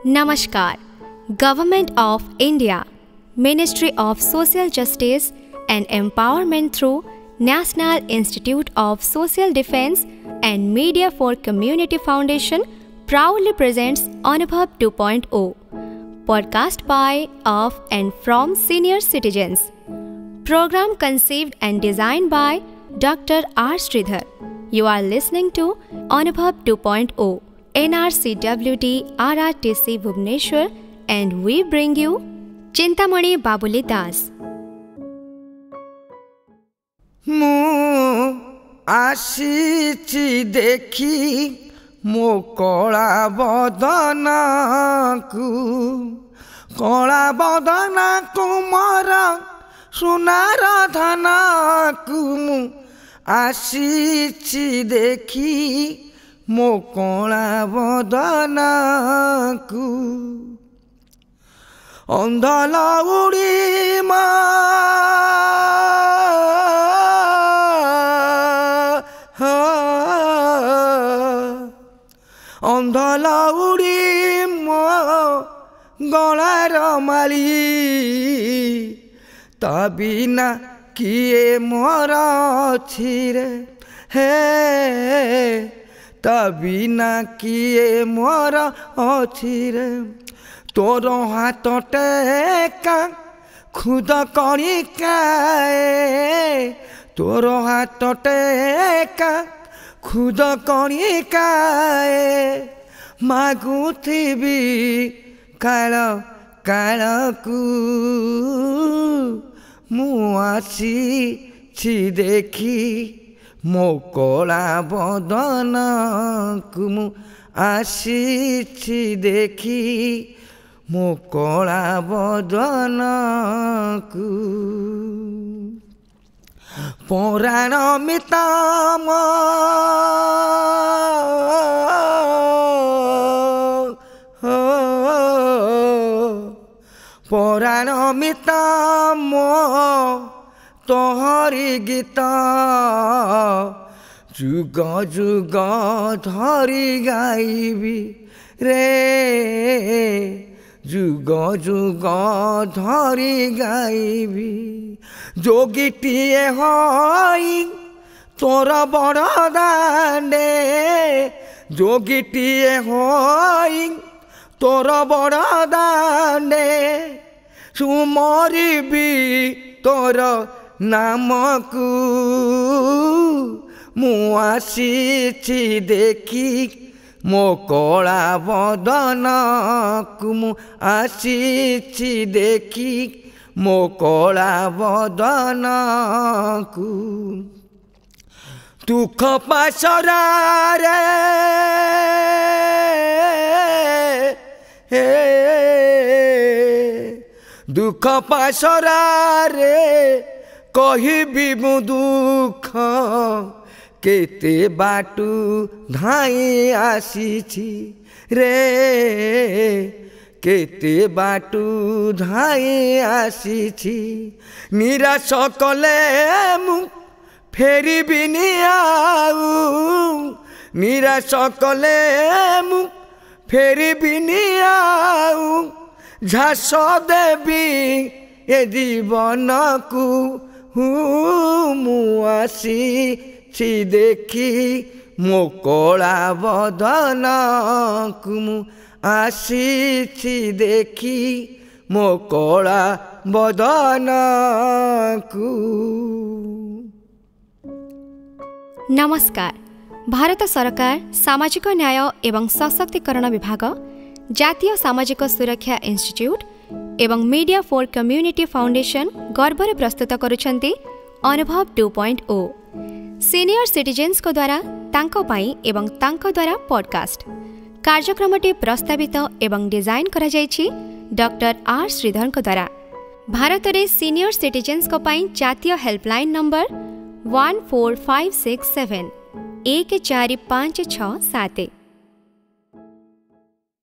Namaskar. Government of India, Ministry of Social Justice and Empowerment through National Institute of Social Defense and Media for Community Foundation proudly presents Anubhav 2.0, podcast by, of and from senior citizens. Program conceived and designed by Dr. R. Sridhar. You are listening to Anubhav 2.0, NRCWD RRTC Bhubaneswar, and we bring you Chintamani Babuli Das. ମୁଁ ଆସିଛି ଦେଖି ମୋ କଳା ବଦନାକୁ ମୋର ସୁନାର ଧନକୁ ମୁଁ ଆସିଛି ଦେଖି ମୋ କଳା ବଦନାକୁ ଅନ୍ଧଲ ଉଡ଼ି ଅନ୍ଧଲ ଉଡ଼ି ମୋ ଗଳାର ମାଳି ତା ବିନା କିଏ ମୋର ଅଛି ରେ ହେ ତା ବିନା କିଏ ମୋର ଅଛି ରେ ତୋର ହାତ ଟେକା ଖୁଦ କଣିକାଏ ତୋର ହାତ ଟେକା ଖୁଦ କଣିକାଏ ମାଗୁଥିବି କାଳ କାଳକୁ ମୁଁ ଆସିଛି ଦେଖି ମୋ କଳା ବଦନକୁ ମୁଁ ଆସିଛି ଦେଖି ମୋ କଳା ବଦନକୁ ପରାଣ ମିତାମ ପରାଣ ମିତାମ ତୋହରି ଗୀତ ଯୁଗ ଯୁଗ ଧରି ଗାଇବି ରେ ଯୁଗ ଯୁଗ ଧରି ଗାଇବି ଯୋଗୀଟିଏ ହୋଇ ତୋର ବଡ଼ ଦାଣ୍ଡେ ଯୋଗୀଟିଏ ହୋଇ ତୋର ବଡ଼ ଦାଣ୍ଡେ ସୁମରିବି ତୋର ନାମକୁ ମୁଁ ଆସିଛି ଦେଖି ମୋ କଳା ବଦନକୁ ମୁଁ ଆସିଛି ଦେଖି ମୋ କଳା ବଦନକୁ ଦୁଃଖ ପାଶରାରେ ଦୁଃଖ ପାଶରାରେ କହିବି ମୁଁ ଦୁଃଖ କେତେ ବାଟୁ ଧାଇଁ ଆସିଛି ରେ କେତେ ବାଟୁ ଧାଇଁ ଆସିଛି ନିରାଶ କଲେ ମୁଁ ଫେରିବିନି ଆଉ ନିରାଶ କଲେ ମୁଁ ଫେରିବିନି ଆଉ ଝାସ ଦେବି ଏ ଜୀବନକୁ ମୁଁ ଆସିଛି ଦେଖି ମୋ କଳା ବଦନକୁ ମୁଁ ଆସିଛି ଦେଖି ମୋ କଳା ବଦନକୁ। नमस्कार। भारत सरकार सामाजिक न्याय एवं सशक्तिकरण विभाग, जातीय सामाजिक सुरक्षा इंस्टीट्यूट एवं media for community foundation Garware प्रस्तुत करुछंती अनुभव 2.0 सीनियर सिटीजन्स को द्वारा तांको पाई एवं तांको द्वारा पॉडकास्ट। कार्यक्रमटी प्रस्तावित एवं डिजाइन करा जायछि डॉक्टर आर श्रीधर को द्वारा। भारत रे सीनियर सिटीजन्स को पाई जातीय हेल्पलाइन नंबर 14567 1456 7।